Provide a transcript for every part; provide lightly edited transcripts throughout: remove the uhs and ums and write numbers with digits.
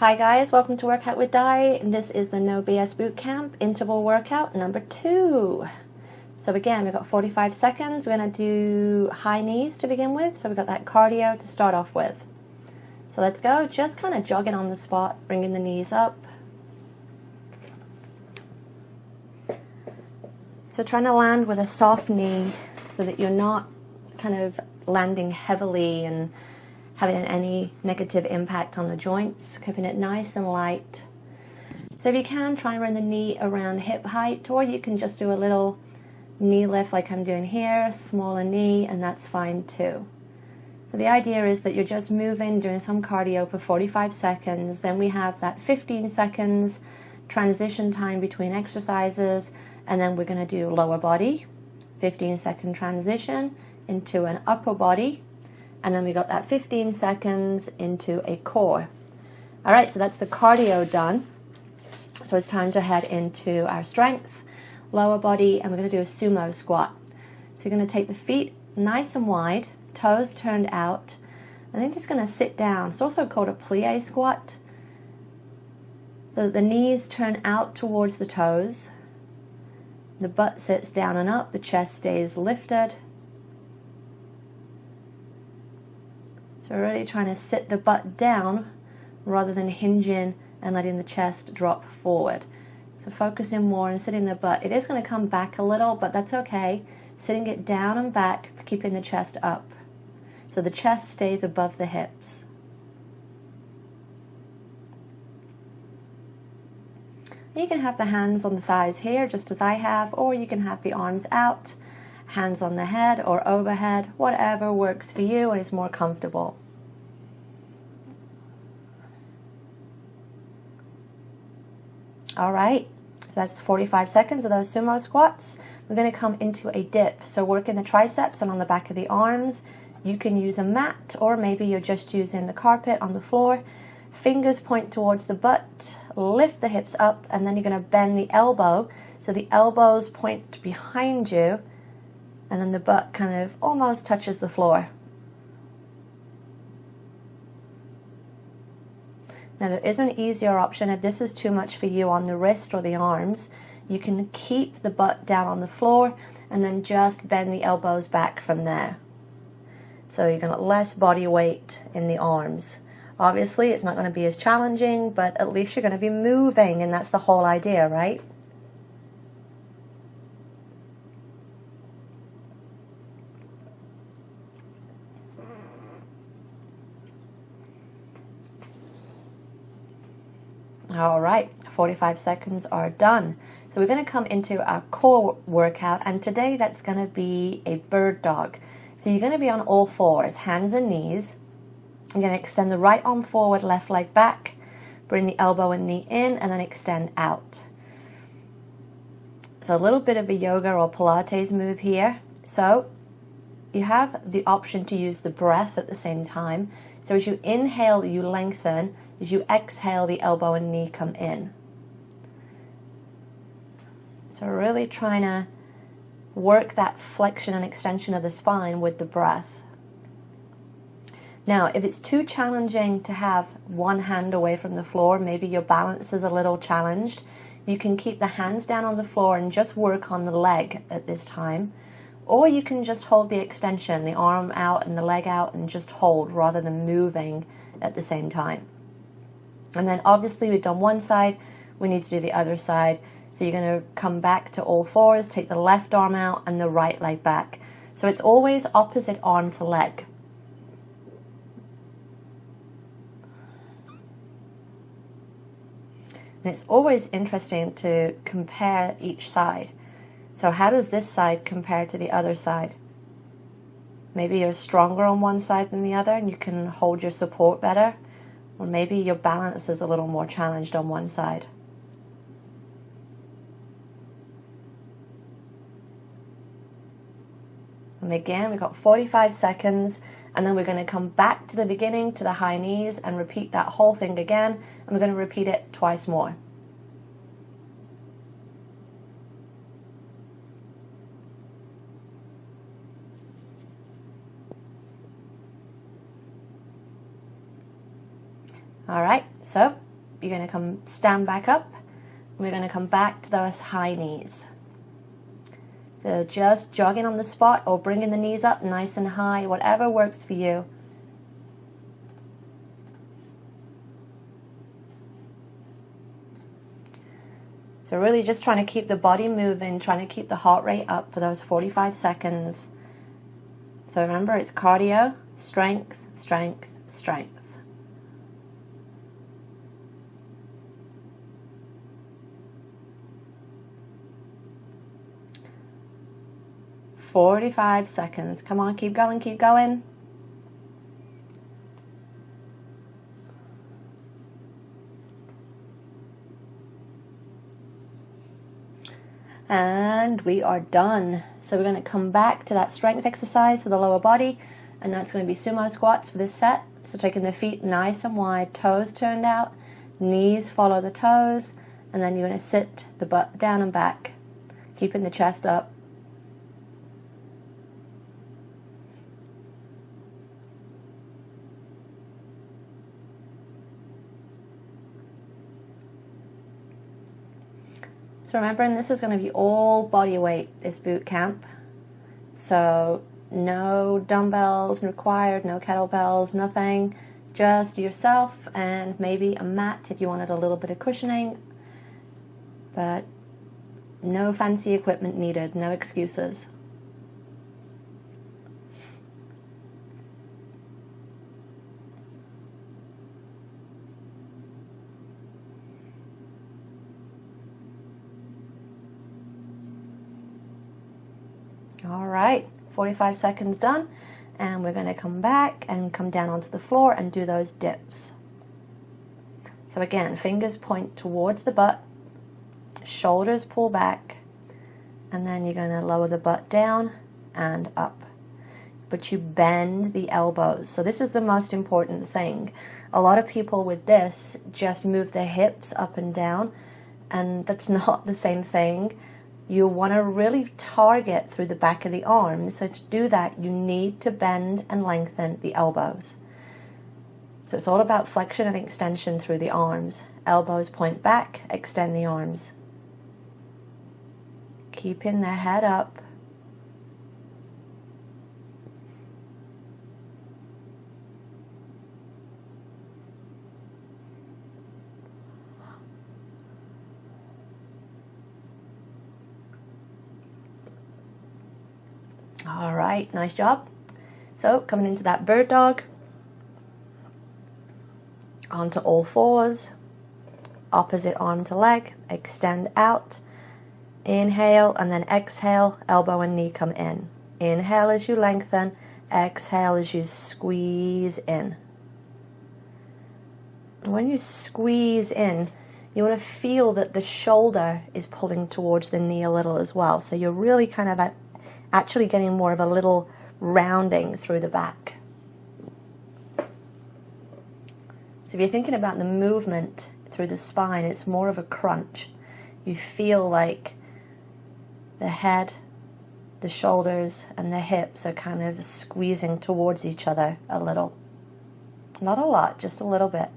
Hi guys, welcome to Workout with Di. This is the noBSbootcamp interval workout number 2. So again, we've got 45 seconds. We're going to do high knees to begin with. So we've got that cardio to start off with. So let's go. Just kind of jogging on the spot, bringing the knees up. So trying to land with a soft knee so that you're not kind of landing heavily and having any negative impact on the joints, keeping it nice and light. So if you can, try and run the knee around hip height, or you can just do a little knee lift like I'm doing here, smaller knee, and that's fine too. So the idea is that you're just moving, doing some cardio for 45 seconds, then we have that 15 seconds transition time between exercises, and then we're going to do lower body, 15-second transition into an upper body, and then we got that 15 seconds into a core. All right, so that's the cardio done. So it's time to head into our strength, lower body, and we're going to do a sumo squat. So you're going to take the feet nice and wide, toes turned out, and then just going to sit down. It's also called a plie squat. The knees turn out towards the toes. The butt sits down and up, the chest stays lifted. So we're really trying to sit the butt down rather than hinging and letting the chest drop forward. So focusing more on sitting the butt. It is going to come back a little, but that's okay. Sitting it down and back, keeping the chest up. So the chest stays above the hips. You can have the hands on the thighs here, just as I have, or you can have the arms out, hands on the head or overhead, whatever works for you and is more comfortable. All right, so that's 45 seconds of those sumo squats. We're going to come into a dip, so working the triceps and on the back of the arms. You can use a mat, or maybe you're just using the carpet on the floor. Fingers point towards the butt, lift the hips up, and then you're going to bend the elbow, so the elbows point behind you, and then the butt kind of almost touches the floor. Now there is an easier option. If this is too much for you on the wrist or the arms, you can keep the butt down on the floor and then just bend the elbows back from there. So you're going to get less body weight in the arms. Obviously it's not going to be as challenging, but at least you're going to be moving, and that's the whole idea, right? All right, 45 seconds are done. So we're going to come into our core workout, and today that's going to be a bird dog. So you're going to be on all fours, hands and knees. You're going to extend the right arm forward, left leg back, bring the elbow and knee in, and then extend out. So a little bit of a yoga or Pilates move here. So you have the option to use the breath at the same time. So as you inhale, you lengthen. As you exhale, the elbow and knee come in. So we're really trying to work that flexion and extension of the spine with the breath. Now, if it's too challenging to have one hand away from the floor, maybe your balance is a little challenged, you can keep the hands down on the floor and just work on the leg at this time. Or you can just hold the extension, the arm out and the leg out, and just hold rather than moving at the same time. And then obviously we've done one side, we need to do the other side. So you're going to come back to all fours, take the left arm out and the right leg back. So it's always opposite arm to leg. And it's always interesting to compare each side. So how does this side compare to the other side? Maybe you're stronger on one side than the other and you can hold your support better. Or maybe your balance is a little more challenged on one side. And again, we've got 45 seconds, and then we're going to come back to the beginning, to the high knees, and repeat that whole thing again, and we're going to repeat it twice more. All right, so you're going to come stand back up. We're going to come back to those high knees. So just jogging on the spot or bringing the knees up nice and high, whatever works for you. So really just trying to keep the body moving, trying to keep the heart rate up for those 45 seconds. So remember, it's cardio, strength, strength, strength. "45 seconds. Come on, keep going, keep going. And we are done. So we're going to come back to that strength exercise for the lower body, and that's going to be sumo squats for this set. So taking the feet nice and wide, toes turned out, knees follow the toes, and then you're going to sit the butt down and back, keeping the chest up. So remembering, this is going to be all body weight, this boot camp. So no dumbbells required, no kettlebells, nothing. Just yourself and maybe a mat if you wanted a little bit of cushioning. But no fancy equipment needed, no excuses. All right, 45 seconds done, and we're going to come back and come down onto the floor and do those dips. So again, fingers point towards the butt, shoulders pull back, and then you're going to lower the butt down and up. But you bend the elbows. So this is the most important thing. A lot of people with this just move their hips up and down, and that's not the same thing. You want to really target through the back of the arms. So to do that, you need to bend and lengthen the elbows. So it's all about flexion and extension through the arms. Elbows point back, extend the arms. Keeping the head up. All right, nice job. So coming into that bird dog, onto all fours, opposite arm to leg, extend out, inhale, and then exhale, elbow and knee come in. Inhale as you lengthen, exhale as you squeeze in. When you squeeze in, you want to feel that the shoulder is pulling towards the knee a little as well. So you're really kind of actually getting more of a little rounding through the back. So if you're thinking about the movement through the spine, it's more of a crunch. You feel like the head, the shoulders, and the hips are kind of squeezing towards each other a little. Not a lot, just a little bit.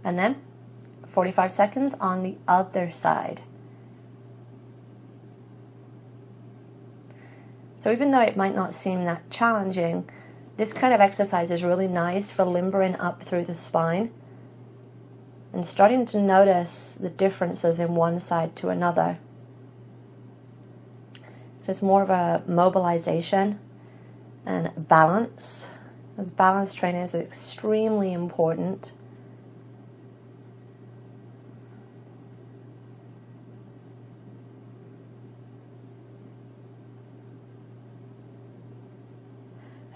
And then 45 seconds on the other side. So even though it might not seem that challenging, this kind of exercise is really nice for limbering up through the spine and starting to notice the differences in one side to another. So it's more of a mobilization and balance. As balance training is extremely important.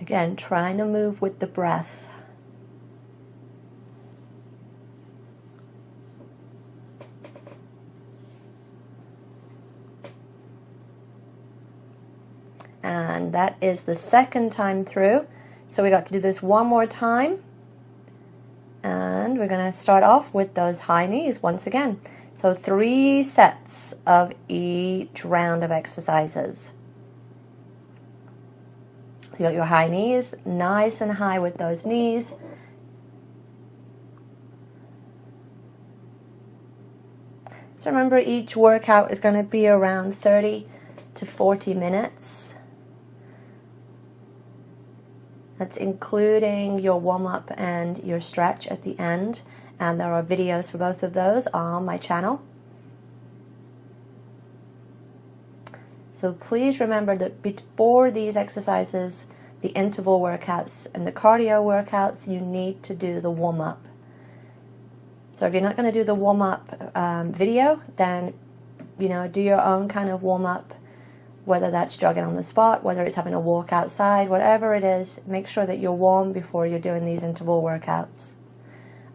Again, trying to move with the breath. And that is the second time through. So we got to do this one more time. And we're going to start off with those high knees once again. So 3 sets of each round of exercises. So you got your high knees, nice and high with those knees. So remember, each workout is going to be around 30 to 40 minutes. That's including your warm-up and your stretch at the end. And there are videos for both of those on my channel. So please remember that before these exercises, the interval workouts and the cardio workouts, you need to do the warm-up. So if you're not going to do the warm-up video, then, you know, do your own kind of warm-up, whether that's jogging on the spot, whether it's having a walk outside, whatever it is, make sure that you're warm before you're doing these interval workouts.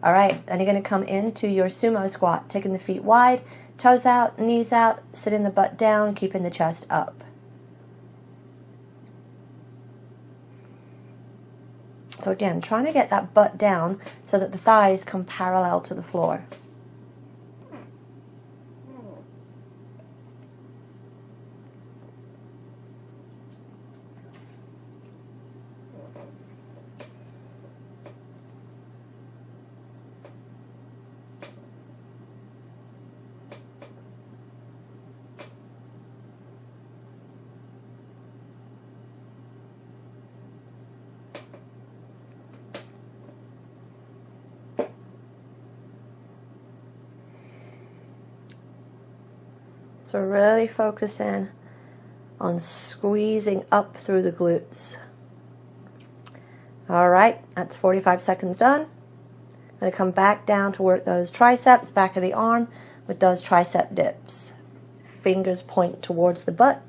All right, then you're going to come into your sumo squat, taking the feet wide, toes out, knees out, sitting the butt down, keeping the chest up. So again, trying to get that butt down so that the thighs come parallel to the floor. So really focus in on squeezing up through the glutes. All right, that's 45 seconds done. I'm going to come back down to work those triceps, back of the arm, with those tricep dips. Fingers point towards the butt.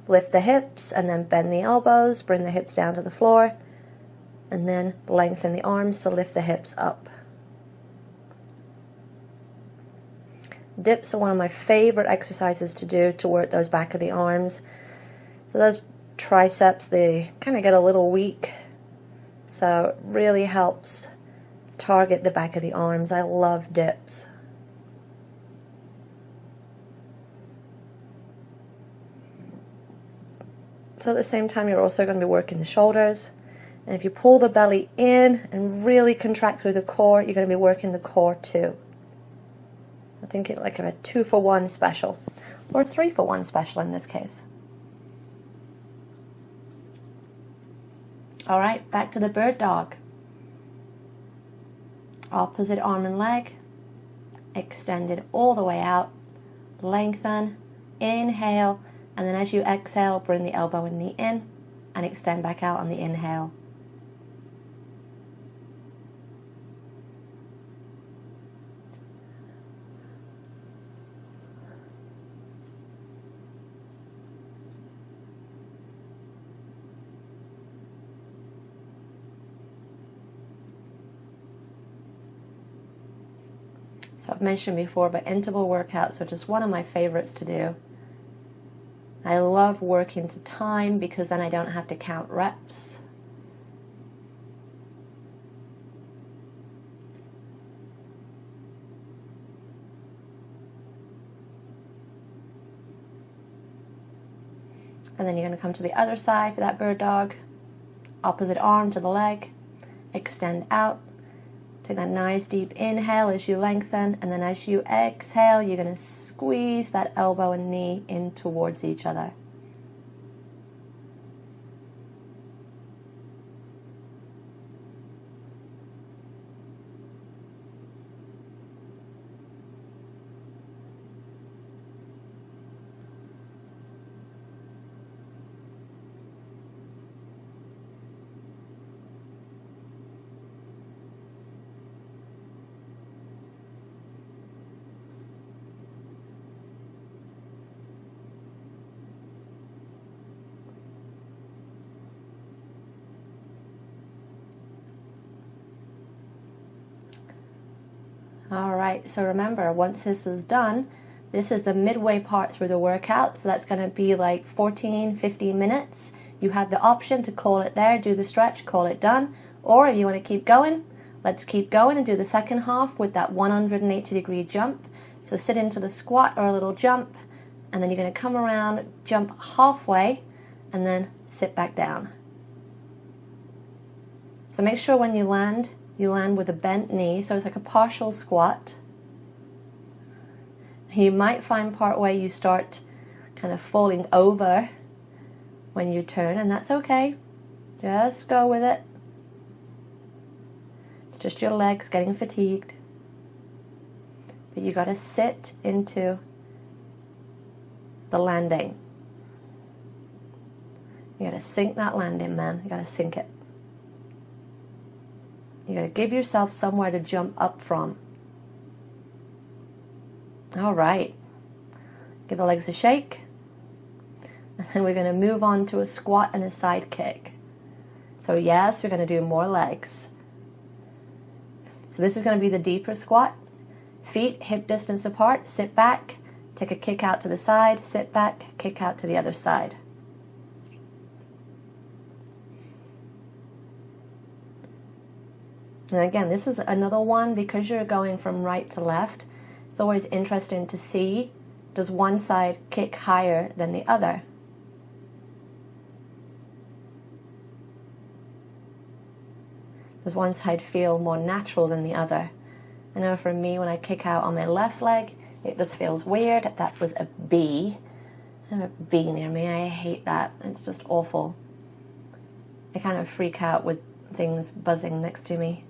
Lift the hips and then bend the elbows, bring the hips down to the floor, and then lengthen the arms to lift the hips up. Dips are one of my favorite exercises to do to work those back of the arms. So those triceps, they kind of get a little weak, so it really helps target the back of the arms. I love dips. So at the same time, you're also going to be working the shoulders. And if you pull the belly in and really contract through the core, you're going to be working the core too. I think it's like a 2-for-1 special, or 3-for-1 special in this case. All right, back to the bird dog. Opposite arm and leg, extended all the way out, lengthen, inhale, and then as you exhale, bring the elbow and knee in, and extend back out on the inhale. So I've mentioned before, but interval workouts are just one of my favorites to do. I love working to time because then I don't have to count reps. And then you're going to come to the other side for that bird dog. Opposite arm to the leg. Extend out. Take that nice deep inhale as you lengthen, and then as you exhale, you're going to squeeze that elbow and knee in towards each other. All right, so remember, once this is done, this is the midway part through the workout, so that's going to be like 14, 15 minutes. You have the option to call it there, do the stretch, call it done, or if you want to keep going, let's keep going and do the second half with that 180-degree jump. So sit into the squat or a little jump, and then you're going to come around, jump halfway, and then sit back down. So make sure when you land with a bent knee, so it's like a partial squat. You might find part where you start kind of falling over when you turn, and that's okay. Just go with it. It's just your legs getting fatigued. But you got to sit into the landing. You got to sink that landing, man. You got to sink it. You got to give yourself somewhere to jump up from. All right. Give the legs a shake. And then we're going to move on to a squat and a side kick. So yes, we're going to do more legs. So this is going to be the deeper squat. Feet hip distance apart. Sit back. Take a kick out to the side. Sit back. Kick out to the other side. And again, this is another one, because you're going from right to left, it's always interesting to see, does one side kick higher than the other? Does one side feel more natural than the other? I know for me, when I kick out on my left leg, it just feels weird. That was a bee. I have a bee near me. I hate that. It's just awful. I kind of freak out with things buzzing next to me.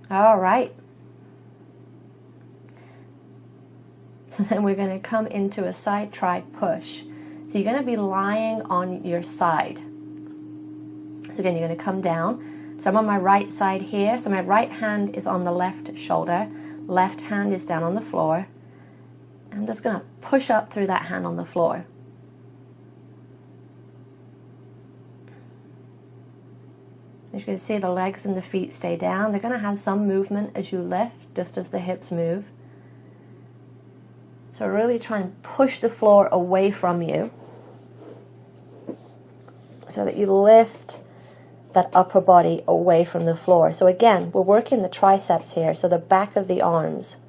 All right. So then we're going to come into a side tri push. So you're going to be lying on your side. So again, you're going to come down. So I'm on my right side here. So my right hand is on the left shoulder. Left hand is down on the floor. I'm just going to push up through that hand on the floor. As you can see, the legs and the feet stay down. They're going to have some movement as you lift, just as the hips move. So really try and push the floor away from you so that you lift that upper body away from the floor. So again, we're working the triceps here, so the back of the arms.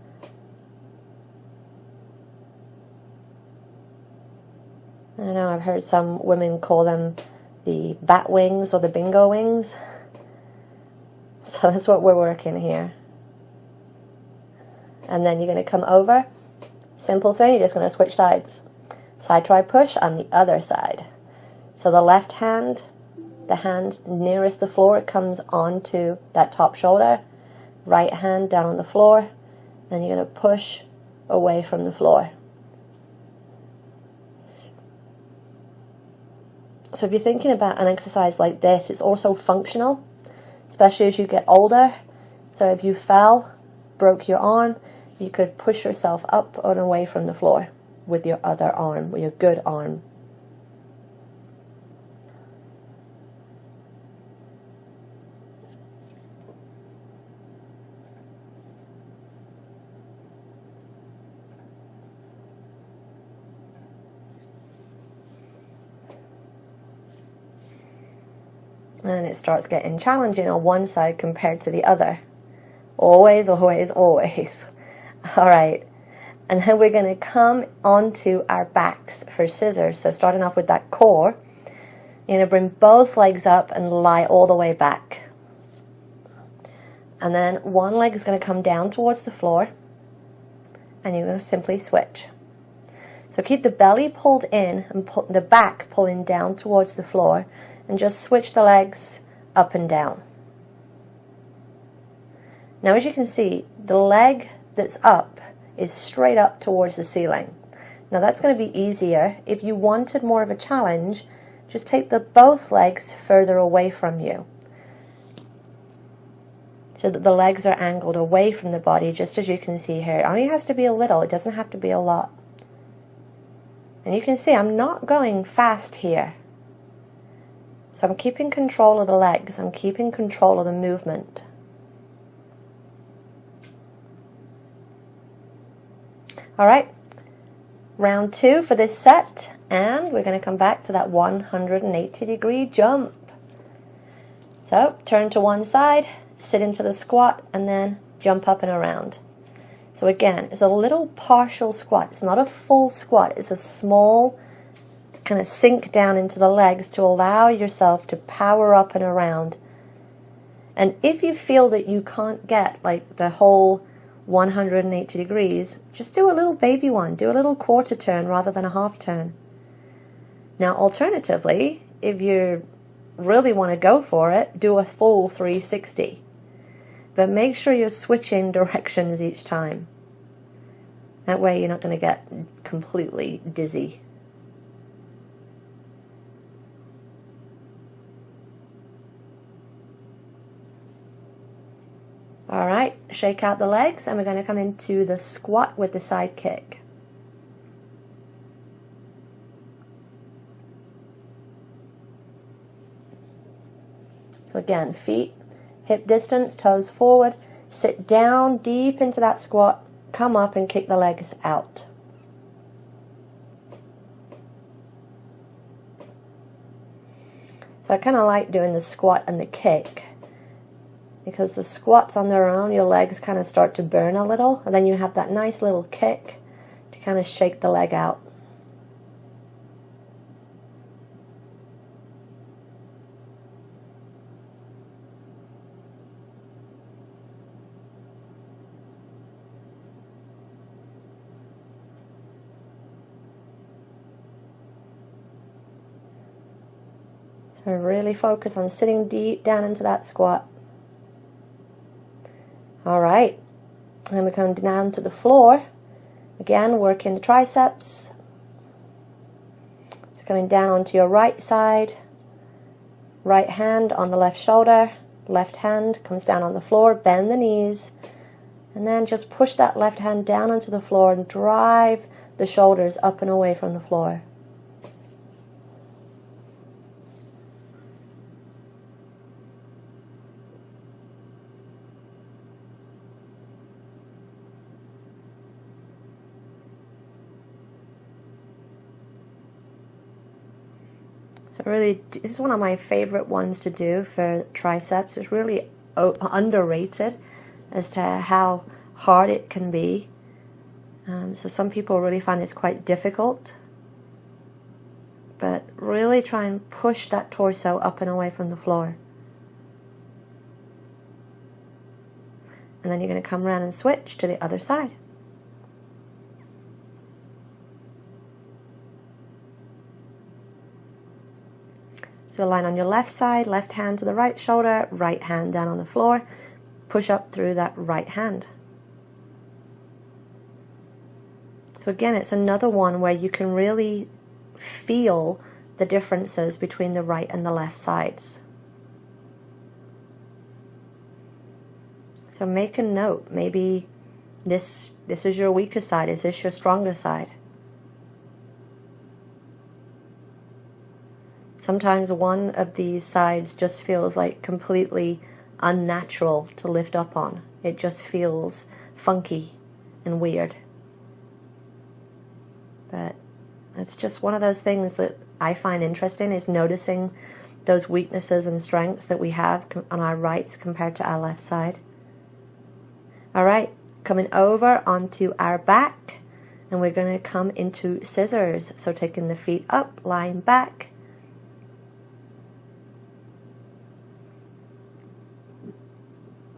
I know I've heard some women call them the bat wings or the bingo wings. So that's what we're working here. And then you're going to come over. Simple thing, you're just going to switch sides. Side tri push on the other side. So the left hand, the hand nearest the floor, it comes onto that top shoulder. Right hand down on the floor. And you're going to push away from the floor. So if you're thinking about an exercise like this, it's also functional, especially as you get older. So if you fell, broke your arm, you could push yourself up and away from the floor with your other arm, with your good arm. And it starts getting challenging on one side compared to the other. Always, always, always. All right. And then we're going to come onto our backs for scissors. So starting off with that core, you're going to bring both legs up and lie all the way back. And then one leg is going to come down towards the floor. And you're going to simply switch. So keep the belly pulled in and the back pulling down towards the floor. And just switch the legs up and down. Now as you can see, the leg that's up is straight up towards the ceiling. Now that's going to be easier. If you wanted more of a challenge, just take both legs further away from you. So that the legs are angled away from the body, just as you can see here. It only has to be a little, it doesn't have to be a lot. And you can see I'm not going fast here. So I'm keeping control of the legs, I'm keeping control of the movement. Alright, round 2 for this set, and we're going to come back to that 180-degree jump. So turn to one side, sit into the squat, and then jump up and around. So again, it's a little partial squat. It's not a full squat, it's a small kind of sink down into the legs to allow yourself to power up and around. And if you feel that you can't get like the whole 180 degrees, just do a little baby one. Do a little quarter turn rather than a half turn. Now, alternatively, if you really want to go for it, do a full 360. But make sure you're switching directions each time. That way you're not going to get completely dizzy. Alright, shake out the legs and we're going to come into the squat with the side kick. So again, feet hip distance, toes forward, sit down deep into that squat, come up and kick the legs out. So I kind of like doing the squat and the kick, because the squats on their own, your legs kind of start to burn a little, and then you have that nice little kick to kind of shake the leg out. So really focus on sitting deep down into that squat. Alright, then we come down to the floor. Again, working the triceps. So coming down onto your right side, right hand on the left shoulder, left hand comes down on the floor, bend the knees, and then just push that left hand down onto the floor and drive the shoulders up and away from the floor. Really, this is one of my favorite ones to do for triceps. It's really underrated as to how hard it can be. So some people really find this quite difficult. But really try and push that torso up and away from the floor. And then you're going to come around and switch to the other side. So align on your left side, left hand to the right shoulder, right hand down on the floor. Push up through that right hand. So again, it's another one where you can really feel the differences between the right and the left sides. So make a note. Maybe this is your weaker side. Is this your stronger side? Sometimes one of these sides just feels like completely unnatural to lift up on. It just feels funky and weird. But it's just one of those things that I find interesting, is noticing those weaknesses and strengths that we have on our rights compared to our left side. Alright, coming over onto our back, and we're going to come into scissors. So taking the feet up, lying back.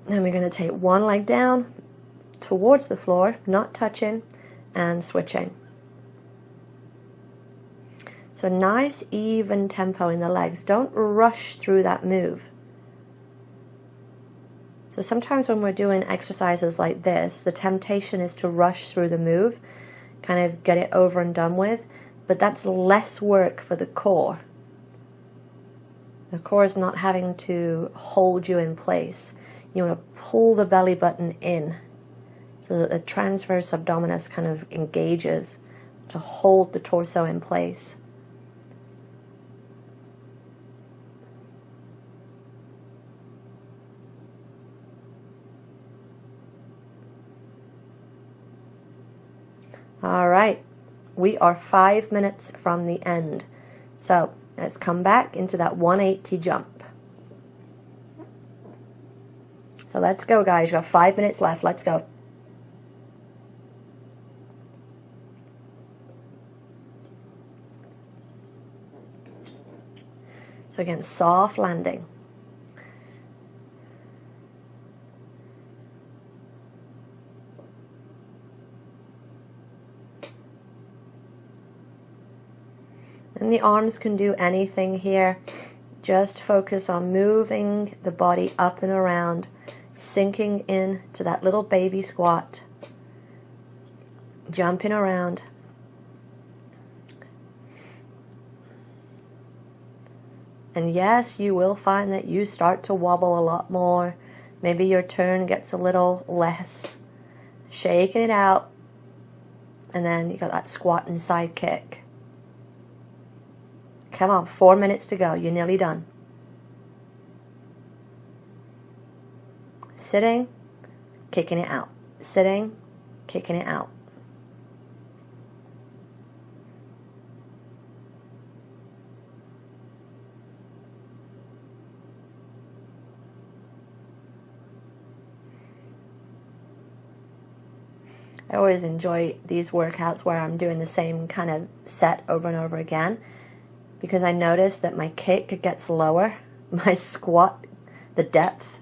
Then we're going to take one leg down towards the floor, not touching, and switching. So nice even tempo in the legs. Don't rush through that move. So sometimes when we're doing exercises like this, the temptation is to rush through the move, kind of get it over and done with, but that's less work for the core. The core is not having to hold you in place. You want to pull the belly button in so that the transverse abdominis kind of engages to hold the torso in place. All right, we are 5 minutes from the end. So let's come back into that 180 jump. So let's go, guys. You've got 5 minutes left. Let's go. So again, soft landing. And the arms can do anything here. Just focus on moving the body up and around, sinking into that little baby squat, jumping around. And yes, you will find that you start to wobble a lot more. Maybe your turn gets a little less. Shaking it out. And then you got that squat and side kick. Come on, 4 minutes to go. You're nearly done. Sitting, kicking it out. Sitting, kicking it out. I always enjoy these workouts where I'm doing the same kind of set over and over again, because I notice that my kick gets lower. My squat, the depth,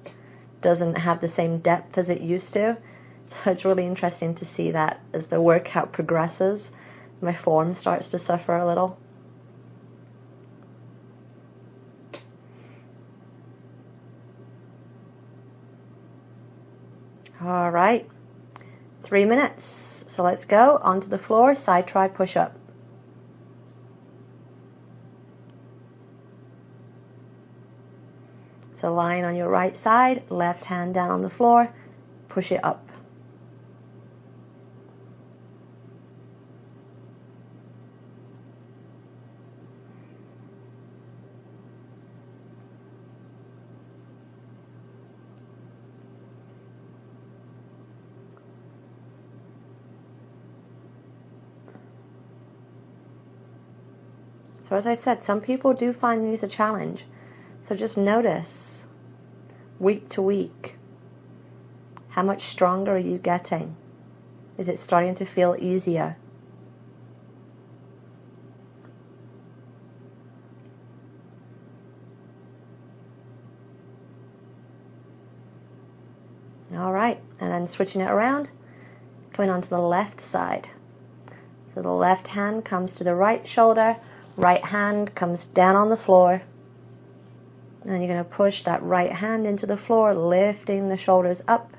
doesn't have the same depth as it used to. So it's really interesting to see that as the workout progresses, my form starts to suffer a little. All right. 3 minutes. So let's go onto the floor, side try push up. So lying on your right side, left hand down on the floor, push it up. So as I said, some people do find these a challenge. So just notice, week to week, how much stronger are you getting? Is it starting to feel easier? All right, and then switching it around, coming onto the left side. So the left hand comes to the right shoulder, right hand comes down on the floor. And then you're going to push that right hand into the floor, lifting the shoulders up.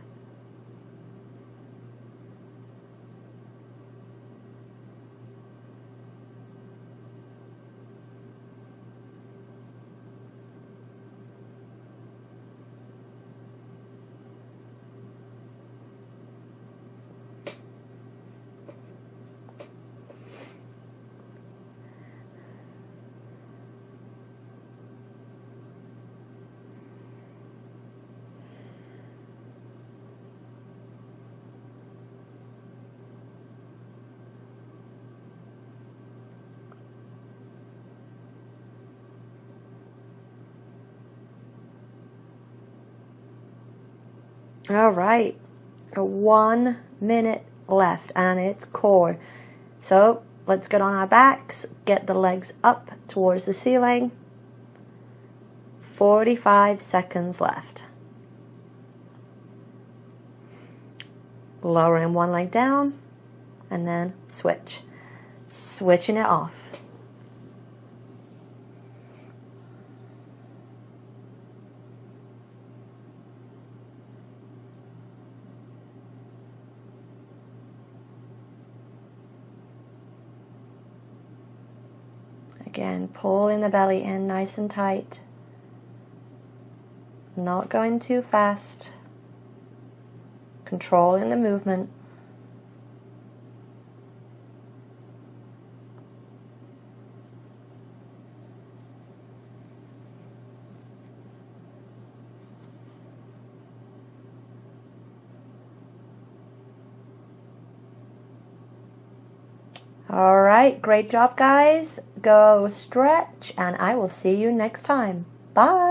All right, 1 minute left, and it's core. So let's get on our backs, get the legs up towards the ceiling. 45 seconds left. Lowering one leg down, and then switch. Switching it off. Again, pulling the belly in nice and tight. Not going too fast. Controlling the movement. All right, great job, guys. Go stretch, and I will see you next time. Bye.